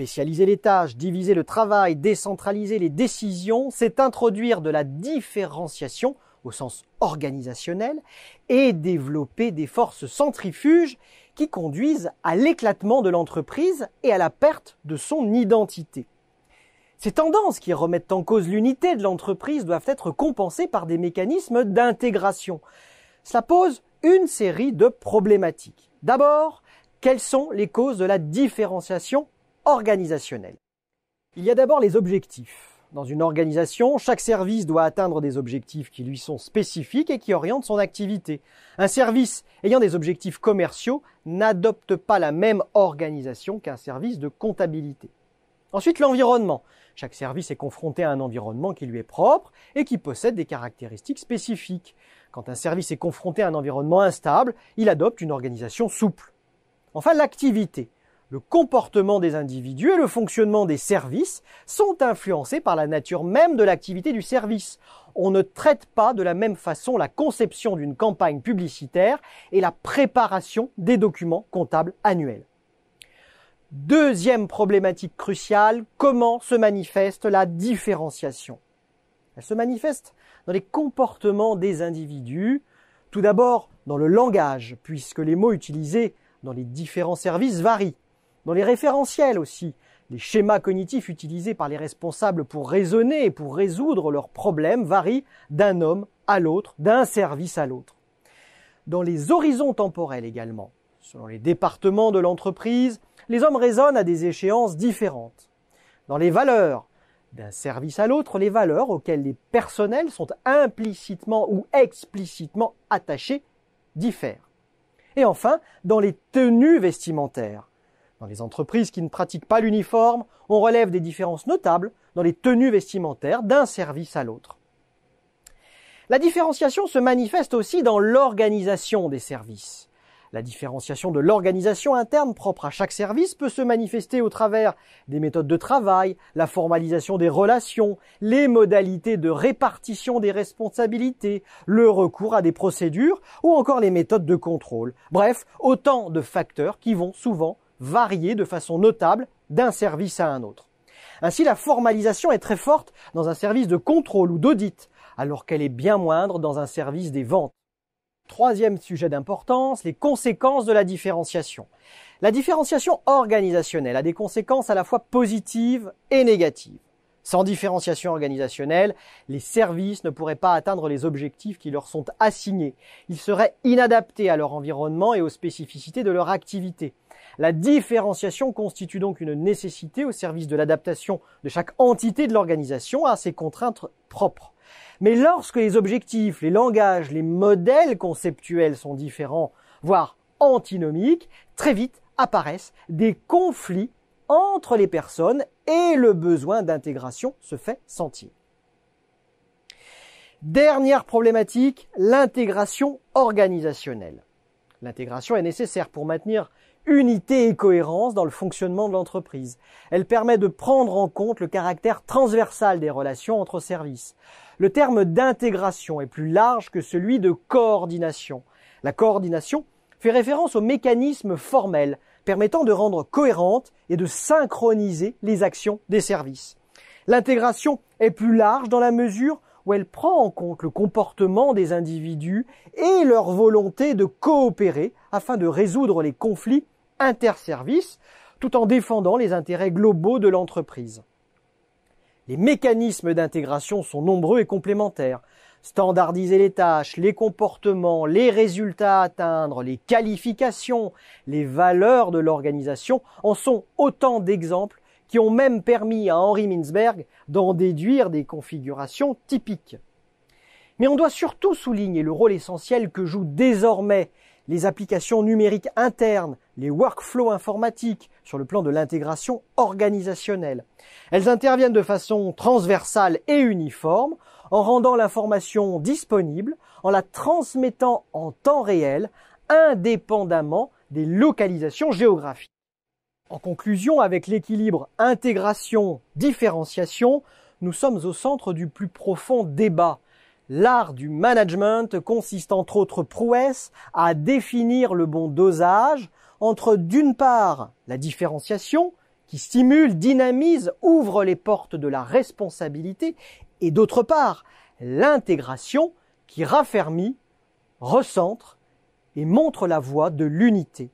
Spécialiser les tâches, diviser le travail, décentraliser les décisions, c'est introduire de la différenciation au sens organisationnel et développer des forces centrifuges qui conduisent à l'éclatement de l'entreprise et à la perte de son identité. Ces tendances qui remettent en cause l'unité de l'entreprise doivent être compensées par des mécanismes d'intégration. Cela pose une série de problématiques. D'abord, quelles sont les causes de la différenciation organisationnelle? Il y a d'abord les objectifs. Dans une organisation, chaque service doit atteindre des objectifs qui lui sont spécifiques et qui orientent son activité. Un service ayant des objectifs commerciaux n'adopte pas la même organisation qu'un service de comptabilité. Ensuite, l'environnement. Chaque service est confronté à un environnement qui lui est propre et qui possède des caractéristiques spécifiques. Quand un service est confronté à un environnement instable, il adopte une organisation souple. Enfin, l'activité. Le comportement des individus et le fonctionnement des services sont influencés par la nature même de l'activité du service. On ne traite pas de la même façon la conception d'une campagne publicitaire et la préparation des documents comptables annuels. Deuxième problématique cruciale, comment se manifeste la différenciation? Elle se manifeste dans les comportements des individus, tout d'abord dans le langage, puisque les mots utilisés dans les différents services varient. Dans les référentiels aussi, les schémas cognitifs utilisés par les responsables pour raisonner et pour résoudre leurs problèmes varient d'un homme à l'autre, d'un service à l'autre. Dans les horizons temporels également, selon les départements de l'entreprise, les hommes raisonnent à des échéances différentes. Dans les valeurs, d'un service à l'autre, les valeurs auxquelles les personnels sont implicitement ou explicitement attachés diffèrent. Et enfin, dans les tenues vestimentaires. Dans les entreprises qui ne pratiquent pas l'uniforme, on relève des différences notables dans les tenues vestimentaires d'un service à l'autre. La différenciation se manifeste aussi dans l'organisation des services. La différenciation de l'organisation interne propre à chaque service peut se manifester au travers des méthodes de travail, la formalisation des relations, les modalités de répartition des responsabilités, le recours à des procédures ou encore les méthodes de contrôle. Bref, autant de facteurs qui vont souvent varier de façon notable d'un service à un autre. Ainsi, la formalisation est très forte dans un service de contrôle ou d'audit, alors qu'elle est bien moindre dans un service des ventes. Troisième sujet d'importance, les conséquences de la différenciation. La différenciation organisationnelle a des conséquences à la fois positives et négatives. Sans différenciation organisationnelle, les services ne pourraient pas atteindre les objectifs qui leur sont assignés. Ils seraient inadaptés à leur environnement et aux spécificités de leur activité. La différenciation constitue donc une nécessité au service de l'adaptation de chaque entité de l'organisation à ses contraintes propres. Mais lorsque les objectifs, les langages, les modèles conceptuels sont différents, voire antinomiques, très vite apparaissent des conflits entre les personnes et le besoin d'intégration se fait sentir. Dernière problématique, l'intégration organisationnelle. L'intégration est nécessaire pour maintenir unité et cohérence dans le fonctionnement de l'entreprise. Elle permet de prendre en compte le caractère transversal des relations entre services. Le terme d'intégration est plus large que celui de coordination. La coordination fait référence aux mécanismes formels permettant de rendre cohérentes et de synchroniser les actions des services. L'intégration est plus large dans la mesure où elle prend en compte le comportement des individus et leur volonté de coopérer afin de résoudre les conflits interservices tout en défendant les intérêts globaux de l'entreprise. Les mécanismes d'intégration sont nombreux et complémentaires. Standardiser les tâches, les comportements, les résultats à atteindre, les qualifications, les valeurs de l'organisation en sont autant d'exemples qui ont même permis à Henri Mintzberg d'en déduire des configurations typiques. Mais on doit surtout souligner le rôle essentiel que jouent désormais les applications numériques internes, les workflows informatiques sur le plan de l'intégration organisationnelle. Elles interviennent de façon transversale et uniforme en rendant l'information disponible, en la transmettant en temps réel, indépendamment des localisations géographiques. En conclusion, avec l'équilibre intégration-différenciation, nous sommes au centre du plus profond débat. L'art du management consiste entre autres prouesses à définir le bon dosage entre d'une part la différenciation, qui stimule, dynamise, ouvre les portes de la responsabilité, et d'autre part, l'intégration qui raffermit, recentre et montre la voie de l'unité.